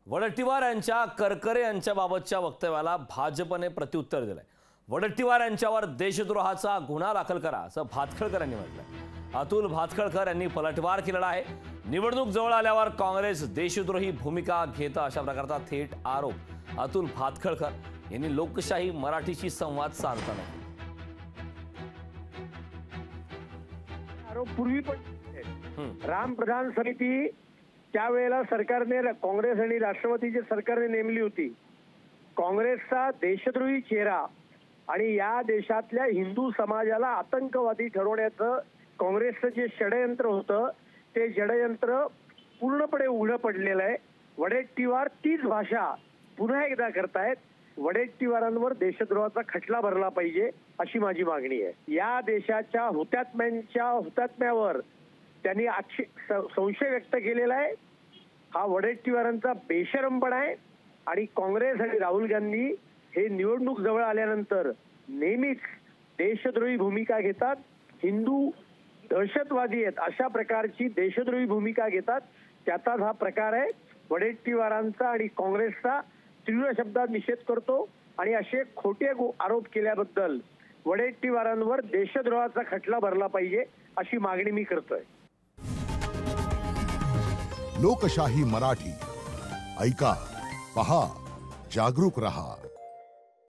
वडेट्टीवार यांच्या करकरे यांच्या बाबतच्या वक्तव्याला भाजपने प्रत्युत्तर दिलंय। वडेट्टीवार यांच्यावर देशद्रोहाचा गुन्हा दाखल करा असं भातखळकर यांनी म्हटलंय। अतुल भातखळकर यांनी पलटवार केलेला आहे। निवडणूक जवळ आल्यावर काँग्रेस देशद्रोही भूमिका घेतं अशा प्रकारचा थेट आरोप अतुल भातखळकर यांनी लोकशाही मराठीशी संवाद साधताना केला। आरोप पूर्वी पण राम प्रधान समिती त्यावेळेला सरकारने काँग्रेस आणि राष्ट्रवादीचे सरकारने नेमली होती। काँग्रेसचा देशद्रोही चेहरा आणि या देशातल्या हिंदू समाजाला आतंकवादी ठरवण्याचं काँग्रेसचं जे षडयंत्र होतं ते षडयंत्र पूर्णपणे उघडं पडलेलं आहे। वडेट्टीवार तीच भाषा पुन्हा एकदा करतायत। वडेट्टीवारांवर देशद्रोहाचा खटला भरला पाहिजे अशी माझी मागणी आहे। या देशाच्या हुतात्म्यावर त्यांनी संशय व्यक्त केलेला आहे। हा वडेट्टीवारांचा बेशरमपणा आहे आणि काँग्रेस आणि राहुल गांधी हे निवडणूक जवळ आल्यानंतर नेहमीच देशद्रोही भूमिका घेतात। हिंदू दहशतवादी आहेत अशा प्रकारची देशद्रोही भूमिका घेतात। त्याचाच हा प्रकार आहे। वडेट्टीवारांचा आणि काँग्रेसचा तीव्र शब्दात निषेध करतो आणि असे खोटे आरोप केल्याबद्दल वडेट्टीवारांवर देशद्रोहाचा खटला भरला पाहिजे अशी मागणी मी करतोय। लोकशाही मराठी ऐका, पहा, जागरूक रहा।